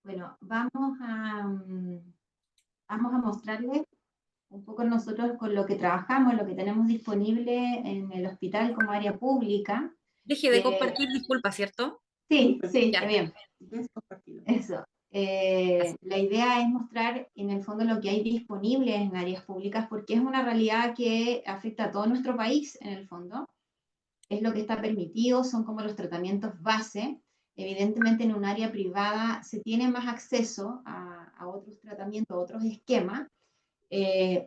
Bueno, vamos a mostrarles un poco nosotros con lo que trabajamos, lo que tenemos disponible en el hospital como área pública. Deje de Que, compartir, disculpa, ¿cierto? sí, sí, está Ya, bien. Compartido. Eso. gracias. La idea es mostrar en el fondo lo que hay disponible en áreas públicas porque es una realidad que afecta a todo nuestro país en el fondo. Es lo que está permitido, son como los tratamientos base. Evidentemente en un área privada se tiene más acceso a otros tratamientos, a otros esquemas,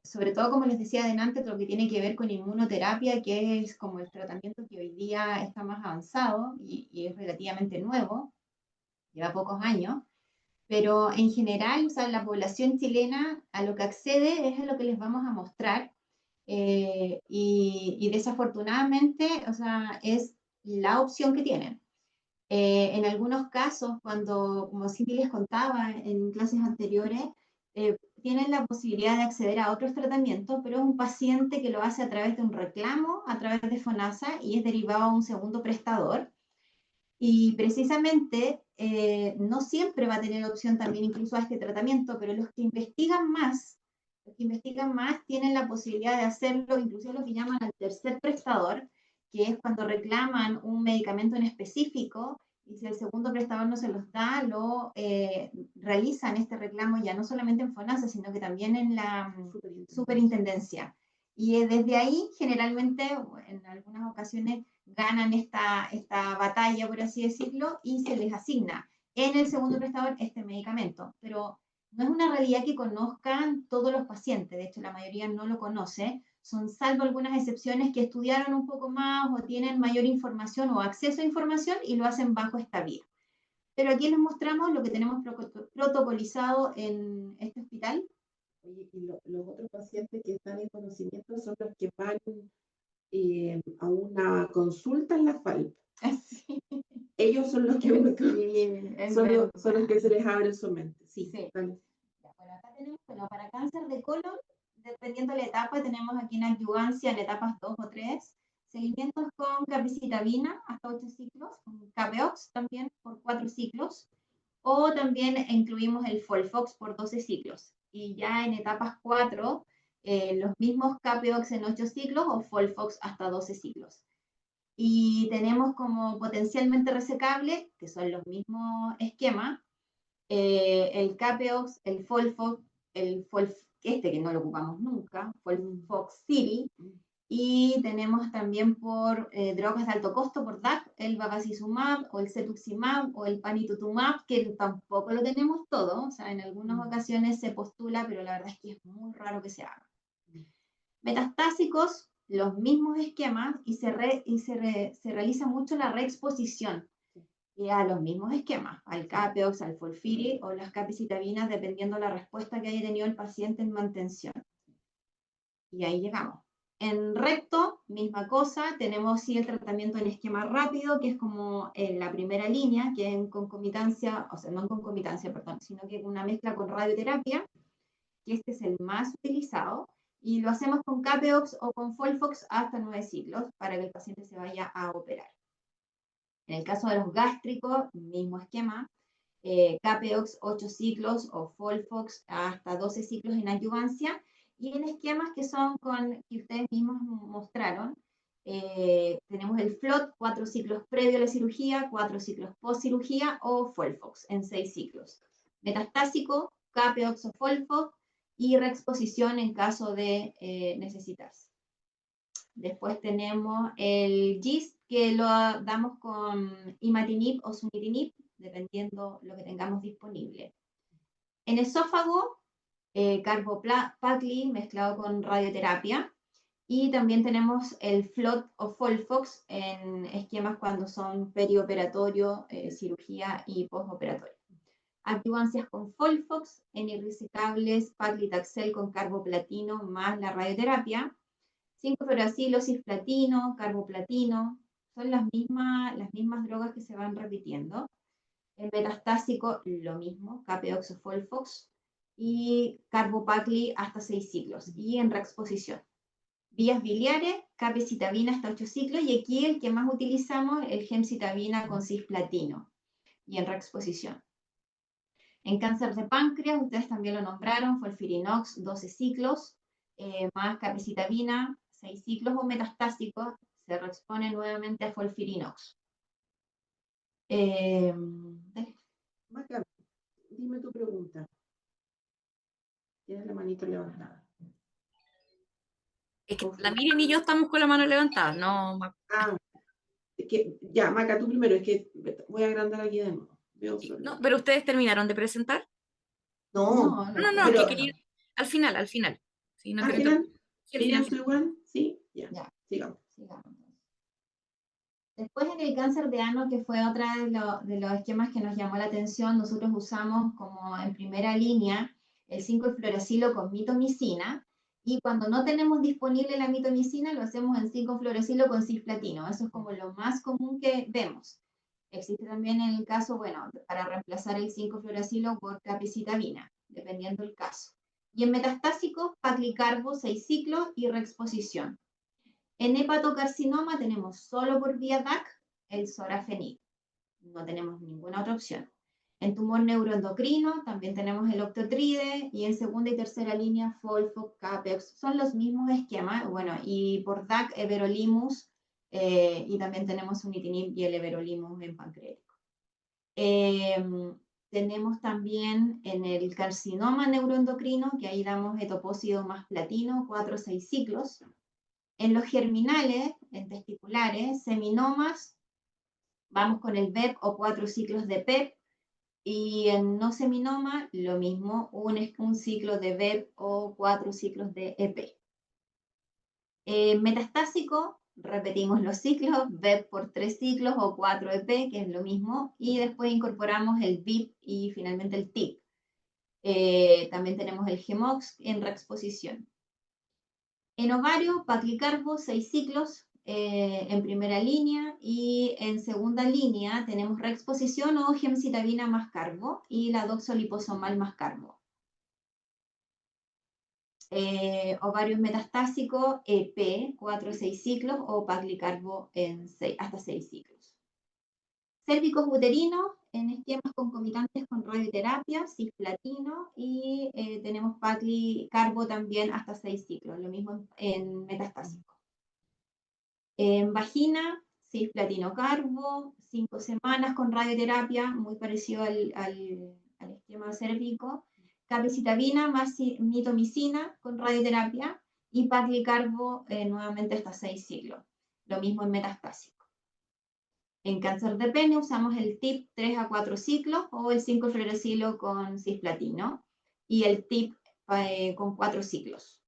sobre todo como les decía adelante, lo que tiene que ver con inmunoterapia, que es como el tratamiento que hoy día está más avanzado y es relativamente nuevo, lleva pocos años, pero en general, o sea, la población chilena a lo que accede es a lo que les vamos a mostrar, y desafortunadamente, o sea, es la opción que tienen. En algunos casos, cuando, como Cindy les contaba en clases anteriores, tienen la posibilidad de acceder a otros tratamientos, pero es un paciente que lo hace a través de un reclamo, a través de FONASA, y es derivado a un segundo prestador. Y precisamente no siempre va a tener opción también incluso a este tratamiento, pero los que investigan más tienen la posibilidad de hacerlo, incluso lo que llaman al tercer prestador, que es cuando reclaman un medicamento en específico y si el segundo prestador no se los da, lo realizan este reclamo ya no solamente en FONASA, sino que también en la superintendencia. Y desde ahí, generalmente, en algunas ocasiones, ganan esta batalla, por así decirlo, y se les asigna en el segundo prestador este medicamento. Pero no es una realidad que conozcan todos los pacientes, de hecho la mayoría no lo conoce, son salvo algunas excepciones que estudiaron un poco más o tienen mayor información o acceso a información y lo hacen bajo esta vía. Pero aquí les mostramos lo que tenemos protocolizado en este hospital. Oye, y los otros pacientes que están en conocimiento son los que van a una consulta en la FALP. Sí. Ellos son los que Sí, son los que se les abre su mente. Sí, sí. vale. Bueno, acá tenemos, bueno, para cáncer de colon, dependiendo de la etapa, tenemos aquí en adyuvancia en etapas 2 o 3, seguimientos con capecitabina hasta 8 ciclos, con Capeox también por 4 ciclos, o también incluimos el Folfox por 12 ciclos. Y ya en etapas 4, los mismos Capeox en 8 ciclos o Folfox hasta 12 ciclos. Y tenemos como potencialmente resecables, que son los mismos esquemas, el Capeox, el Folfox, este que no lo ocupamos nunca, Folfox City, y tenemos también por drogas de alto costo, por DAC, el bevacizumab o el cetuximab o el panitutumab, que tampoco lo tenemos todo, o sea, en algunas ocasiones se postula, pero la verdad es que es muy raro que se haga. Metastásicos, los mismos esquemas, y se realiza mucho la reexposición y a los mismos esquemas, al Capeox, al Folfiri o las capecitabinas, dependiendo la respuesta que haya tenido el paciente en mantención. Y ahí llegamos. En recto, misma cosa, tenemos sí el tratamiento en esquema rápido, que es como en la primera línea, que es en concomitancia, o sea, no en concomitancia, perdón, sino que una mezcla con radioterapia, que este es el más utilizado, y lo hacemos con Capeox o con Folfox hasta 9 ciclos para que el paciente se vaya a operar. En el caso de los gástricos, mismo esquema, Capeox 8 ciclos o Folfox hasta 12 ciclos en adyuvancia, y en esquemas que son que ustedes mismos mostraron, tenemos el FLOT, 4 ciclos previo a la cirugía, 4 ciclos post cirugía o Folfox en 6 ciclos. Metastásico, Capeox o Folfox y reexposición en caso de necesitarse. Después tenemos el GIST, que lo damos con imatinib o sunitinib, dependiendo lo que tengamos disponible. En esófago, carbopacli mezclado con radioterapia. Y también tenemos el FLOT o Folfox en esquemas cuando son perioperatorio, cirugía y postoperatorio. Adyuvancias con Folfox, en irrisecables, paclitaxel con carboplatino más la radioterapia. 5-fluoracilo, cisplatino, carboplatino, son las mismas drogas que se van repitiendo. En metastásico, lo mismo, Capeox o Folfox, y carbopacli hasta 6 ciclos, y en reexposición. Vías biliares, capecitabina hasta 8 ciclos, y aquí el que más utilizamos, el gemcitabina con cisplatino, y en reexposición. En cáncer de páncreas, ustedes también lo nombraron, folfirinox, 12 ciclos, más capecitabina, 6 ciclos o metastásico, se reexpone nuevamente a folfirinox. Dale. Maca, dime tu pregunta. Tienes la manito levantada. Es que la Miriam y yo estamos con la mano levantada, no. Ah, es que, ya, Maca, tú primero, es que voy a agrandar aquí de nuevo. Veo Sí, otro no, lado. pero ustedes terminaron de presentar. No, No, no, no, que pero quería. Al final, al final. Sí, no al quiero final, interrumpir. Sí, al Miriam, final. ¿tú igual? Sí, ya, ya, sigamos. sigamos. Después en el cáncer de ano, que fue otra de los esquemas que nos llamó la atención, nosotros usamos como en primera línea el 5-fluoracilo con mitomicina, y cuando no tenemos disponible la mitomicina, lo hacemos en 5-fluoracilo con cisplatino. Eso es como lo más común que vemos. Existe también en el caso, bueno, para reemplazar el 5-fluoracilo por capecitabina, dependiendo del caso. Y en metastásicos, paclicarbo 6 ciclos y reexposición. En hepatocarcinoma tenemos solo por vía DAC el sorafenib. No tenemos ninguna otra opción. En tumor neuroendocrino también tenemos el octotride, y en segunda y tercera línea Folfox, Capex. Son los mismos esquemas. Bueno, y por DAC everolimus, y también tenemos unitinib y el everolimus en pancreático. Tenemos también en el carcinoma neuroendocrino, que ahí damos etopósido más platino, 4 o 6 ciclos. En los germinales, en testiculares, seminomas, vamos con el VEP o 4 ciclos de PEP. Y en no seminoma, lo mismo, un ciclo de VEP o 4 ciclos de EP. Metastásico, repetimos los ciclos, VEP por 3 ciclos o 4 EP, que es lo mismo, y después incorporamos el VIP y finalmente el TIP. También tenemos el GEMOX en reexposición. En ovario, paclicarbo, 6 ciclos en primera línea, y en segunda línea tenemos reexposición o gemcitabina más carbo y la doxoliposomal más carbo. Ovarios metastásicos, EP, 4 o 6 ciclos o paclicarbo en hasta 6 ciclos. Cérvicos uterinos en esquemas concomitantes con radioterapia, cisplatino, y tenemos paclicarbo también hasta 6 ciclos, lo mismo en metastásico. En vagina, cisplatino carbo, 5 semanas con radioterapia, muy parecido al esquema cérvico. Capecitabina más mitomicina con radioterapia, y paclicarbo nuevamente hasta 6 ciclos. Lo mismo en metastásico. En cáncer de pene usamos el TIP 3 a 4 ciclos o el 5-fluoracilo con cisplatino, y el TIP con 4 ciclos.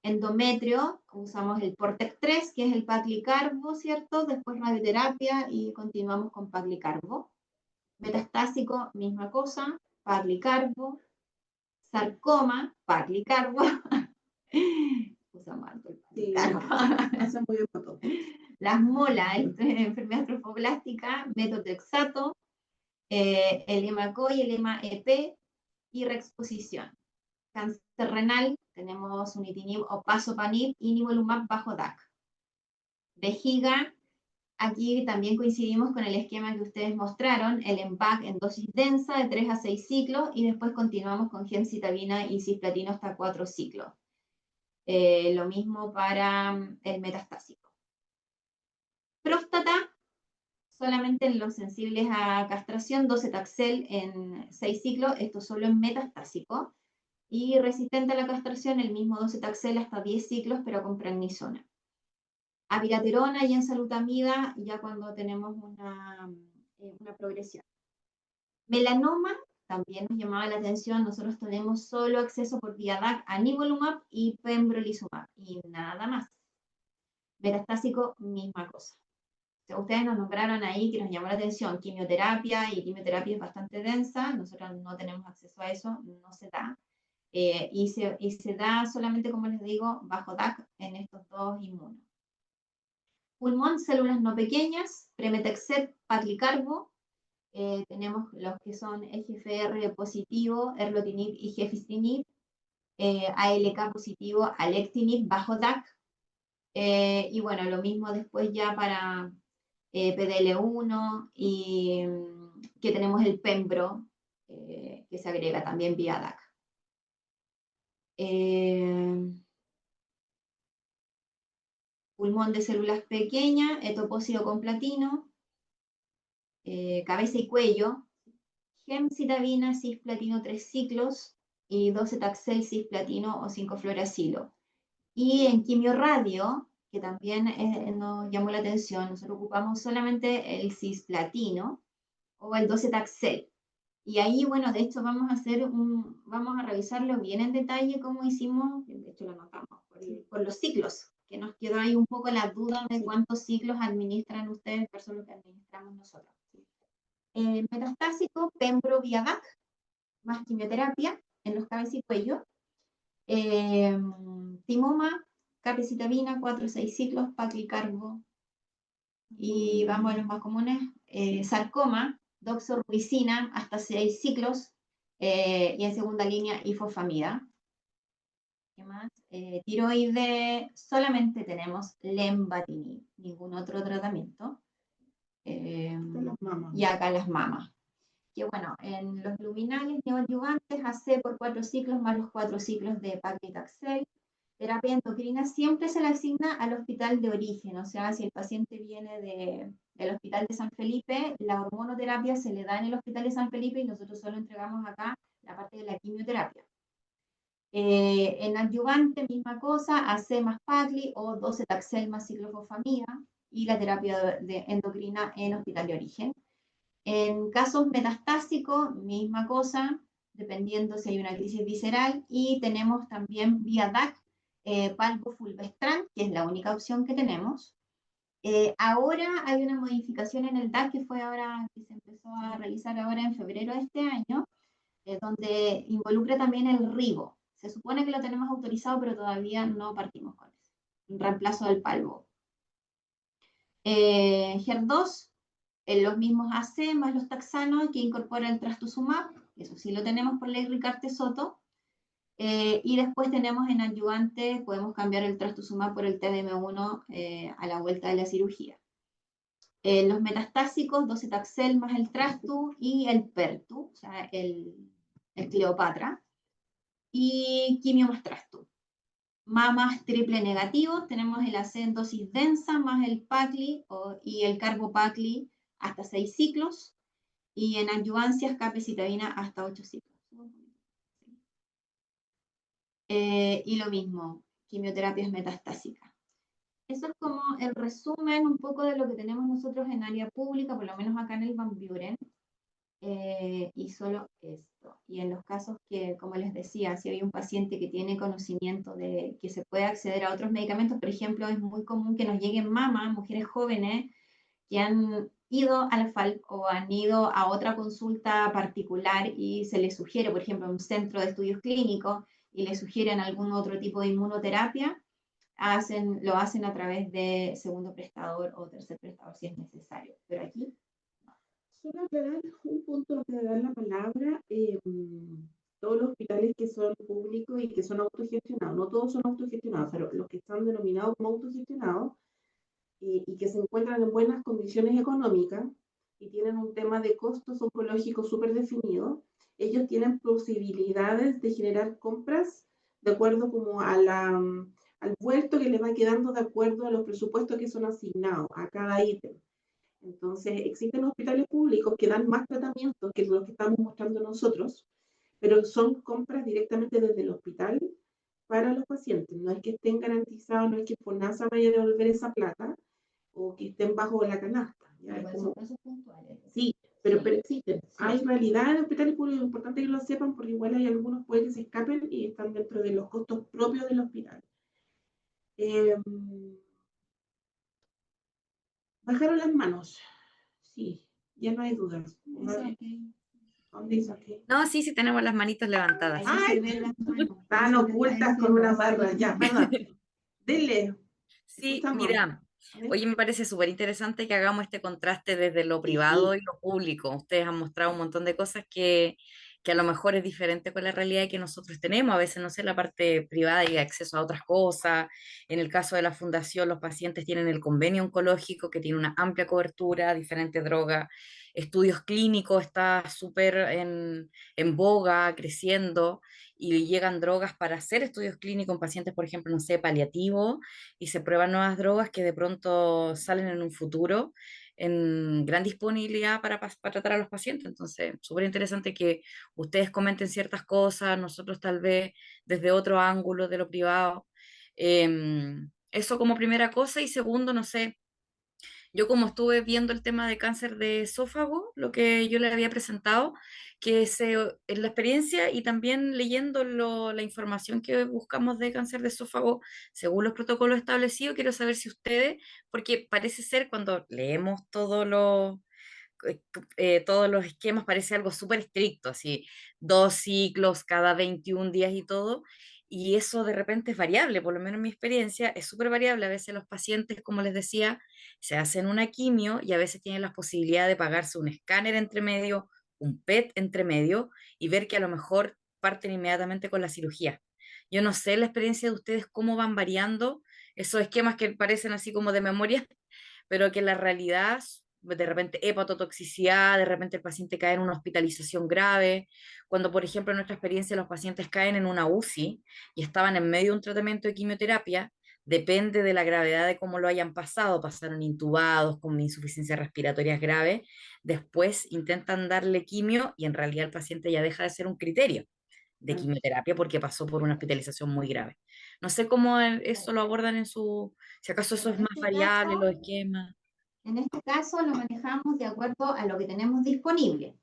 Endometrio, usamos el Portec 3, que es el paclicarbo, ¿cierto? Después radioterapia y continuamos con paclicarbo. Metastásico, misma cosa, paclicarbo. Sarcoma, paclicarbo. Usamos alto el paclicarbo. Pasa muy bien para todo. Las molas, enfermedad trofoblástica, metotrexato, el hemacoy, el hema-EP y reexposición. Cáncer renal, tenemos unitinib o pazopanib y nivolumab bajo DAC. Vejiga, aquí también coincidimos con el esquema que ustedes mostraron, el EMPAC en dosis densa de 3 a 6 ciclos, y después continuamos con gemcitabina y cisplatino hasta 4 ciclos. Lo mismo para el metastásico. Próstata, solamente en los sensibles a castración, docetaxel en 6 ciclos, esto solo en metastásico. Y resistente a la castración, el mismo docetaxel hasta 10 ciclos, pero con prednisona. Abiraterona y enzalutamida ya cuando tenemos una progresión. Melanoma, también nos llamaba la atención, nosotros tenemos solo acceso por vía DAC a nivolumab y pembrolizumab, y nada más. Metastásico, misma cosa. O sea, ustedes nos nombraron ahí que nos llamó la atención quimioterapia, y quimioterapia es bastante densa, nosotros no tenemos acceso a eso, no se da. Y se da solamente, como les digo, bajo DAC en estos dos inmunos. Pulmón, células no pequeñas, Premetexet, paclicarbo. Tenemos los que son EGFR positivo, erlotinib y gefitinib. ALK positivo, alectinib, bajo DAC. Y bueno, lo mismo después ya para PDL1, y que tenemos el Pembro, que se agrega también vía DAC. Pulmón de células pequeñas, etopósito con platino, cabeza y cuello, gemcitabina, cisplatino 3 ciclos y 12 taxel, cisplatino o 5-fluoracilo. Y en quimioradio, que también nos llamó la atención, nosotros ocupamos solamente el cisplatino o el 12 taxel. Y ahí, bueno, de hecho vamos a revisarlo bien en detalle como hicimos, de hecho lo anotamos, por los ciclos, que nos quedó ahí un poco la duda de cuántos ciclos administran ustedes versus lo que administramos nosotros. Metastásico, pembro vía DAC, más quimioterapia en los cabezas y cuello. Timoma, capecitabina, 4 o 6 ciclos, paclicarbo. Y vamos a los más comunes, sarcoma, doxorubicina, hasta 6 ciclos, y en segunda línea, ifosfamida. ¿Qué más? Tiroide, solamente tenemos lenvatinib, ningún otro tratamiento. Y acá las mamas. Que bueno, en los luminales neoadyuvantes, AC por 4 ciclos más los 4 ciclos de paclitaxel. Terapia endocrina siempre se le asigna al hospital de origen, o sea, si el paciente viene del hospital de San Felipe, la hormonoterapia se le da en el hospital de San Felipe y nosotros solo entregamos acá la parte de la quimioterapia. En adyuvante, misma cosa, AC más pacli o 12 taxel más ciclofosfamida y la terapia de endocrina en hospital de origen. En casos metastásicos, misma cosa, dependiendo si hay una crisis visceral, y tenemos también vía DAC, palbo-fulvestrant, que es la única opción que tenemos. Ahora hay una modificación en el DAC que fue ahora, que se empezó a realizar ahora en febrero de este año, donde involucra también el ribo. Se supone que lo tenemos autorizado, pero todavía no partimos con eso. Un reemplazo del palbo. HER2, los mismos AC más los taxanos que incorpora el trastuzumab, eso sí lo tenemos por ley Ricarte-Soto, y después tenemos en adyuvante, podemos cambiar el trastuzumab por el TDM1 a la vuelta de la cirugía. Los metastásicos, docetaxel más el trastu y el pertu, o sea, el Cleopatra, y quimio más trastu. Mamas triple negativo, tenemos el AC en dosis densa más el pacli y el carbopacli hasta 6 ciclos, y en adyuvancias capecitabina hasta 8 ciclos. Y lo mismo, quimioterapias metastásicas. Eso es como el resumen un poco de lo que tenemos nosotros en área pública, por lo menos acá en el Van Buren, y solo esto. Y en los casos que, como les decía, si hay un paciente que tiene conocimiento de que se puede acceder a otros medicamentos, por ejemplo, es muy común que nos lleguen mamas, mujeres jóvenes, que han ido al FALP o han ido a otra consulta particular y se les sugiere, por ejemplo, un centro de estudios clínicos y les sugieren algún otro tipo de inmunoterapia, lo hacen a través de segundo prestador o tercer prestador si es necesario. Pero aquí solo aclarar un punto antes de dar la palabra. Todos los hospitales que son públicos y que son autogestionados, no todos son autogestionados, pero los que están denominados como autogestionados y que se encuentran en buenas condiciones económicas y tienen un tema de costos oncológicos súper definido, ellos tienen posibilidades de generar compras de acuerdo como al vuelto que les va quedando de acuerdo a los presupuestos que son asignados a cada ítem. Entonces, existen hospitales públicos que dan más tratamientos que los que estamos mostrando nosotros, pero son compras directamente desde el hospital para los pacientes. No es que estén garantizados, no es que FONASA vaya a devolver esa plata o que estén bajo la canasta. ¿Ya? Es como... casos puntuales. Sí, pero existen. Sí. Hay realidad en hospitales públicos, es importante que lo sepan porque igual hay algunos pueden que se escapen y están dentro de los costos propios del hospital. Bajaron las manos. Sí, ya no hay dudas. ¿Dónde dice aquí? No, sí, sí, tenemos las manitas levantadas. Ahí se ven las manos. Están ocultas con una barra. Ya, perdón. Dele. Sí, Escuchamos. mira, oye, me parece súper interesante que hagamos este contraste desde lo privado y lo público. Ustedes han mostrado un montón de cosas que a lo mejor es diferente con la realidad que nosotros tenemos. A veces, no sé, la parte privada y acceso a otras cosas. En el caso de la fundación, los pacientes tienen el convenio oncológico que tiene una amplia cobertura, diferentes drogas. estudios clínicos está súper en boga, creciendo, y llegan drogas para hacer estudios clínicos en pacientes, por ejemplo, no sé, paliativos, y se prueban nuevas drogas que de pronto salen en un futuro en gran disponibilidad para tratar a los pacientes. Entonces, súper interesante que ustedes comenten ciertas cosas, nosotros tal vez desde otro ángulo de lo privado. Eso como primera cosa, y segundo, no sé, yo como estuve viendo el tema de cáncer de esófago, lo que yo le había presentado, en la experiencia y también leyendo la información que buscamos de cáncer de esófago, según los protocolos establecidos, quiero saber si ustedes, porque parece ser cuando leemos todos los esquemas, parece algo súper estricto, así, 2 ciclos cada 21 días y todo, y eso de repente es variable, por lo menos en mi experiencia es súper variable. A veces los pacientes, como les decía, se hacen una quimio y a veces tienen la posibilidad de pagarse un escáner entre medio, un PET entre medio, y ver que a lo mejor parten inmediatamente con la cirugía. Yo no sé la experiencia de ustedes, cómo van variando esos esquemas que parecen así como de memoria, pero que la realidad, de repente hepatotoxicidad, de repente el paciente cae en una hospitalización grave, cuando por ejemplo en nuestra experiencia los pacientes caen en una UCI y estaban en medio de un tratamiento de quimioterapia, depende de la gravedad de cómo lo hayan pasado, pasaron intubados con insuficiencia respiratoria grave, después intentan darle quimio y en realidad el paciente ya deja de ser un criterio de Claro. quimioterapia porque pasó por una hospitalización muy grave. No sé cómo eso lo abordan si acaso eso Bueno, es más variable, los esquemas. en este caso lo manejamos de acuerdo a lo que tenemos disponible.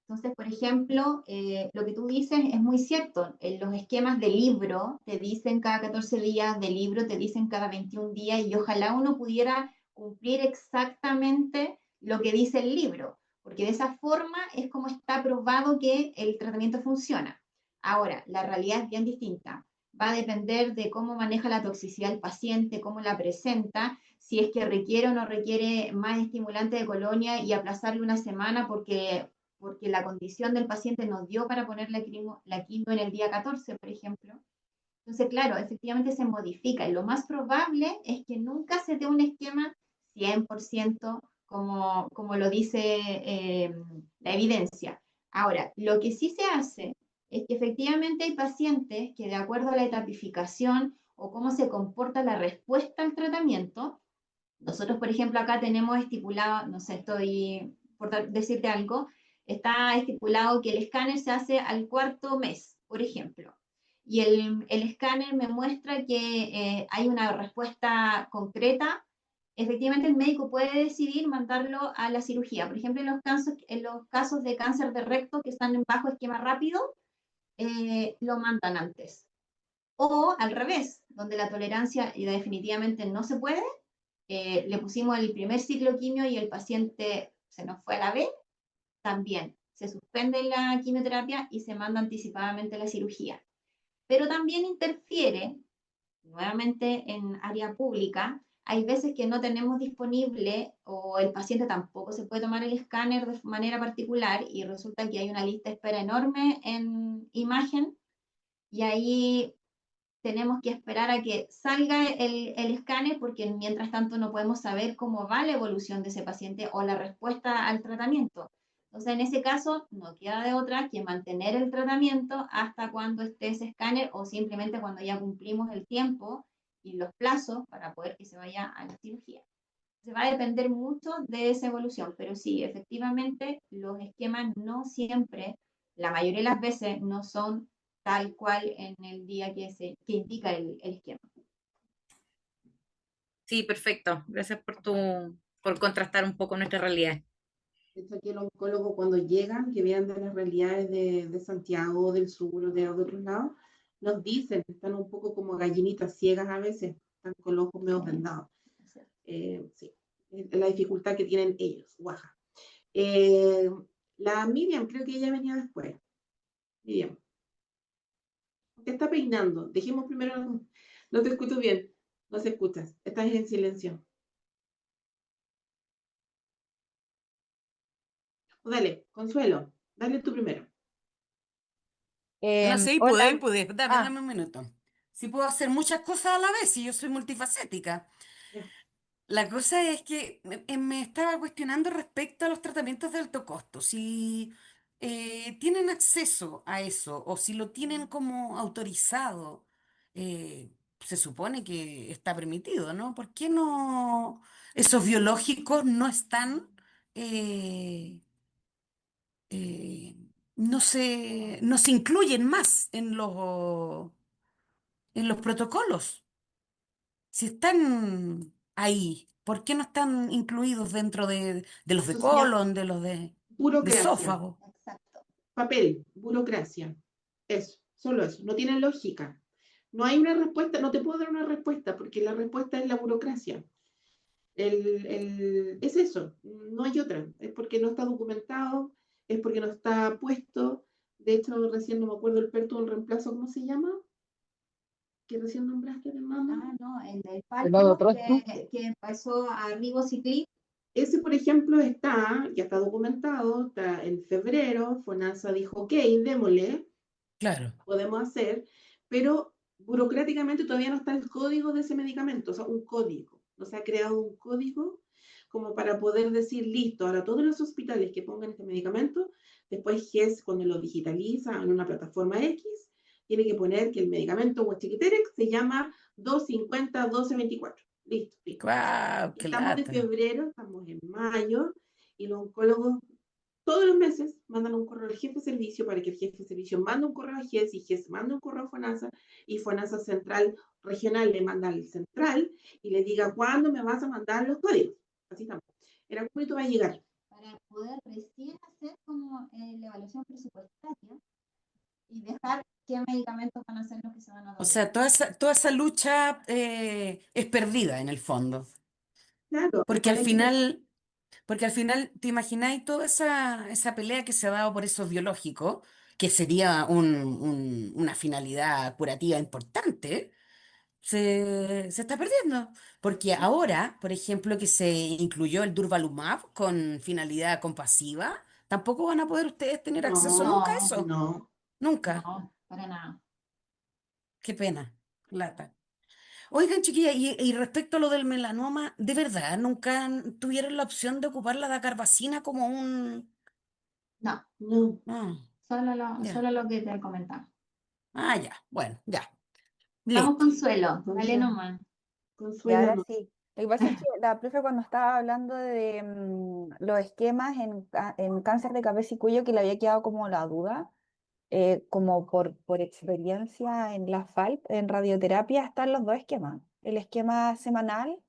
Entonces, por ejemplo, lo que tú dices es muy cierto. En los esquemas de libro te dicen cada 14 días, de libro te dicen cada 21 días, y ojalá uno pudiera cumplir exactamente lo que dice el libro, porque de esa forma es como está probado que el tratamiento funciona. Ahora, la realidad es bien distinta. Va a depender de cómo maneja la toxicidad el paciente, cómo la presenta, si es que requiere o no requiere más estimulante de colonia y aplazarle una semana porque la condición del paciente nos dio para poner la quimio en el día 14, por ejemplo. Entonces, claro, efectivamente se modifica y lo más probable es que nunca se dé un esquema 100% como lo dice la evidencia. Ahora, lo que sí se hace es que efectivamente hay pacientes que de acuerdo a la etapificación o cómo se comporta la respuesta al tratamiento, nosotros, por ejemplo, acá tenemos estipulado, no sé, estoy por decirte algo, está estipulado que el escáner se hace al cuarto mes, por ejemplo. Y el escáner me muestra que hay una respuesta concreta. Efectivamente, el médico puede decidir mandarlo a la cirugía. Por ejemplo, en los casos de cáncer de recto que están en bajo esquema rápido, lo mandan antes. O al revés, donde la tolerancia definitivamente no se puede, le pusimos el primer ciclo quimio y el paciente se nos fue a la B, también se suspende la quimioterapia y se manda anticipadamente la cirugía. Pero también interfiere, nuevamente en área pública, hay veces que no tenemos disponible o el paciente tampoco se puede tomar el escáner de manera particular y resulta que hay una lista de espera enorme en imagen y ahí tenemos que esperar a que salga el escáner porque mientras tanto no podemos saber cómo va la evolución de ese paciente o la respuesta al tratamiento. Entonces, en ese caso, no queda de otra que mantener el tratamiento hasta cuando esté ese escáner o simplemente cuando ya cumplimos el tiempo y los plazos para poder que se vaya a la cirugía. Se va a depender mucho de esa evolución, pero sí, efectivamente, los esquemas no siempre, la mayoría de las veces, no son tal cual en el día que indica el esquema. Sí, perfecto. Gracias por contrastar un poco nuestra realidad. De hecho, aquí el oncólogo cuando llegan, que vean de las realidades de Santiago, del sur o de otros lados, nos dicen que están un poco como gallinitas ciegas a veces, están con los ojos medio vendados. Sí, la dificultad que tienen ellos, guaja. Eh, la Miriam, creo que ella venía después. Miriam, te está peinando. Dejemos primero, no te escucho bien, no se escuchas, estás en silencio. Dale, Consuelo, dale tú primero. No, sí, Hola. pude. Dame Ah, un minuto. Sí puedo hacer muchas cosas a la vez y yo soy multifacética. La cosa es que me estaba cuestionando respecto a los tratamientos de alto costo, si tienen acceso a eso o si lo tienen como autorizado. Se supone que está permitido, ¿no? ¿Por qué no esos biológicos no están, eh, eh, no se incluyen más en los protocolos? Si están ahí, ¿por qué no están incluidos dentro de los de Eso se llama colon, de burocracia, esófago? Exacto. papel, burocracia. Eso, solo eso. No tiene lógica. No hay una respuesta, no te puedo dar una respuesta porque la respuesta es la burocracia. Es eso, no hay otra. Es porque no está documentado, es porque no está puesto. De hecho, recién no me acuerdo el perto del reemplazo, ¿cómo se llama? Que recién nombraste de mama. Ah, no, el del ¿El lado palco atrás tú? que pasó a Ribociclib. Ese, por ejemplo, ya está documentado, está en febrero, FONASA dijo, ok, démosle, Claro. podemos hacer, pero burocráticamente todavía no está el código de ese medicamento, o sea, un código. No se ha creado un código como para poder decir, listo, ahora todos los hospitales que pongan este medicamento, después GES, cuando lo digitaliza en una plataforma X, tiene que poner que el medicamento Huachiquiterex se llama 250-1224. Listo, listo. ¡Guau! ¡Qué Estamos de lata! febrero, estamos en mayo, y los oncólogos todos los meses mandan un correo al jefe de servicio para que el jefe de servicio mande un correo a GES y GES manda un correo a FONASA y FONASA Central Regional le manda al central y le diga cuándo me vas a mandar los códigos. Así estamos. En algún momento va a llegar. Para poder recién hacer como la evaluación presupuestaria y dejar qué medicamentos van a ser los que se van a O otorgar. sea, toda esa lucha es perdida en el fondo. Claro, Porque al igual hay que final, porque al final, ¿te imagináis toda esa pelea que se ha dado por esos biológicos, que sería una finalidad curativa importante? Se está perdiendo. Porque ahora, por ejemplo, que se incluyó el Durvalumab con finalidad compasiva, tampoco van a poder ustedes tener acceso no, nunca a No, eso. no. Nunca. no, para nada. Qué pena. Lata. Oigan, chiquilla, y respecto a lo del melanoma, ¿de verdad nunca tuvieron la opción de ocupar la dacarbacina como un... No, No. Ah, ya. solo lo que te comentaba. Ah, ya. Bueno, ya. Vamos, Listo. Consuelo, dale Consuelo, nomás. Y Consuelo ahora no. sí. Lo que pasa es que la profe cuando estaba hablando de los esquemas en cáncer de cabeza y cuello, que le había quedado como la duda, como por experiencia en la FALP, en radioterapia, están los dos esquemas. El esquema semanal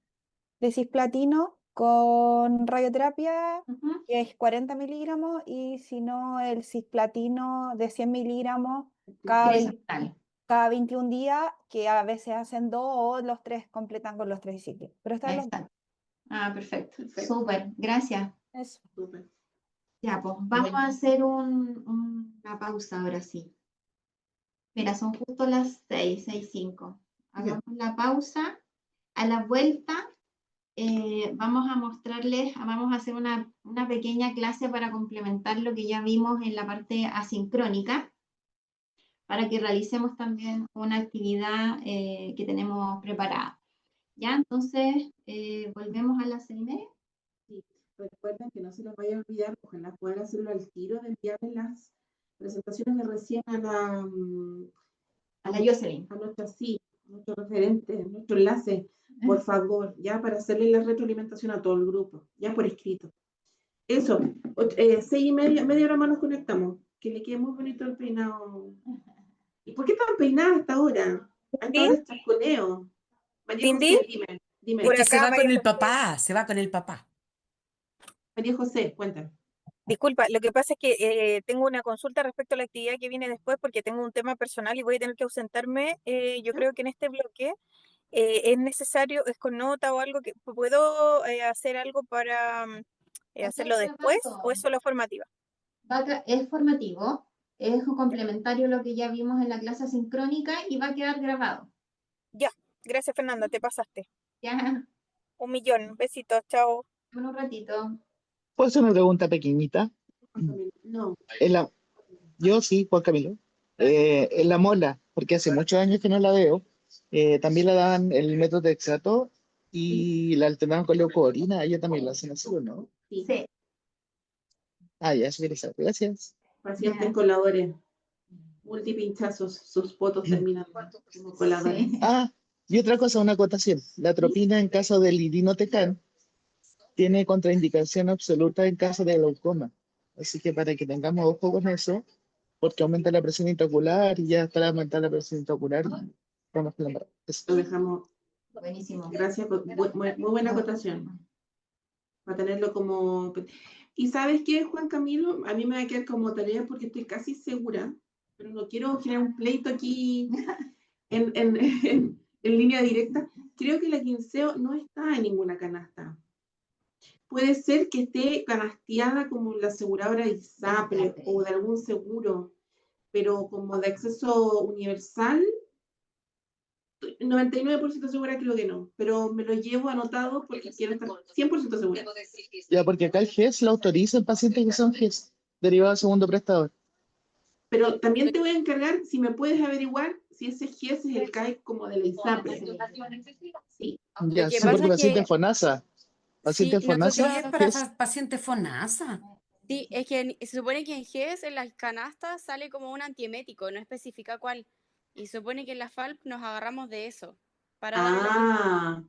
de cisplatino con radioterapia, Ujú. que es 40 miligramos, y si no, el cisplatino de 100 miligramos cada, Trisemanal. cada 21 días, que a veces hacen dos o los tres completan con los tres ciclos. Pero están los dos. Exacto. Ah, perfecto. Perfecto. Súper, gracias. Eso. Súper. Ya, pues vamos Bueno, a hacer una pausa ahora sí. Mira, son justo las 6:05. ya. Hagamos la pausa. A la vuelta vamos a mostrarles, vamos a hacer una pequeña clase para complementar lo que ya vimos en la parte asincrónica, para que realicemos también una actividad que tenemos preparada. Ya, entonces volvemos a las 6:30. Sí, recuerden que no se les vaya a olvidar, ojalá puedan hacerlo al tiro de enviarle las presentaciones de recién A la Jocelyn. a nuestra sí, a nuestro referente, a nuestro enlace, por favor, ya para hacerle la retroalimentación a todo el grupo, ya por escrito. Eso, 6:30, media hora más nos conectamos, que le quede muy bonito el peinado. ¿Y por qué tan peinada hasta ahora? Ha estado ¿Sí? de chasconeo. María ¿Cindy? José, dime, Es Por dime. que se acá, va con María el José. papá, se va con el papá. María José, cuéntame. Disculpa, lo que pasa es que tengo una consulta respecto a la actividad que viene después porque tengo un tema personal y voy a tener que ausentarme. Yo ¿Ya? creo que en este bloque es necesario, es con nota o algo que puedo hacer algo para Va a quedar hacerlo después o es grabado. solo formativa. Es formativo, es complementario a lo que ya vimos en la clase sincrónica y va a quedar grabado. Ya, gracias Fernanda, te pasaste. Ya, 1.000.000, besitos, chao. en un ratito. ¿Puedo hacer una pregunta pequeñita? No. En la, yo sí, Juan Camilo. En la mola, porque hace muchos años que no la veo, también la dan el método de Exato Y la alternaban con leucovorina, ella también lo hacen así, ¿o no? Sí, Sí. Ah, ya, eso quería saber. Gracias. pacientes Ya. coladores, multipinchazos, sus potos terminan como coladores. Sí. Ah, y otra cosa, una acotación. La atropina en caso del irinotecan tiene contraindicación absoluta en caso de glaucoma. Así que para que tengamos ojo con eso, porque aumenta la presión intraocular y ya está aumentada la presión intraocular. Vamos a lembrar. Lo dejamos. Buenísimo. Gracias, muy buena acotación. Para tenerlo como... Y ¿sabes qué, Juan Camilo? A mí me va a quedar como tarea porque estoy casi segura, pero no quiero generar un pleito aquí en línea directa. Creo que la quinceo no está en ninguna canasta. Puede ser que esté canasteada como la aseguradora de ISAPRE o de algún seguro, pero como de acceso universal, 99% segura creo que no, pero me lo llevo anotado porque quiero estar 100% segura. Ya, porque acá el GES lo autoriza en pacientes que son GES, derivados de segundo prestador. Pero también te voy a encargar si me puedes averiguar si ese GES es el CAE como de la ISAPRE. Sí, Ya, Lo que sí, pasa porque es paciente que FONASA. Paciente sí, ¿Y qué FONASA, es nosotros, para GES. paciente FONASA? sí, es que se supone que en GES, en las canastas, sale como un antiemético, no especifica cuál. Y se supone que en la FALP nos agarramos de eso para darle la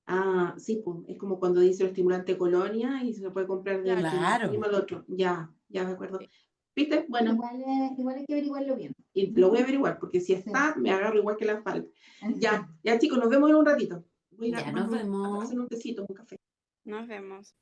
ah, sí, pues, es como cuando dice el estimulante colonia y se puede comprar del claro. que Claro. imprima el otro. Ya me acuerdo. Sí. ¿Viste? Bueno, Igual hay que averiguarlo bien. y lo voy a averiguar, porque si está, me agarro igual que la FALP. Ya chicos, nos vemos en un ratito. Voy a ir Ya nos a vemos. hacer un tecito, un café. Nos vemos.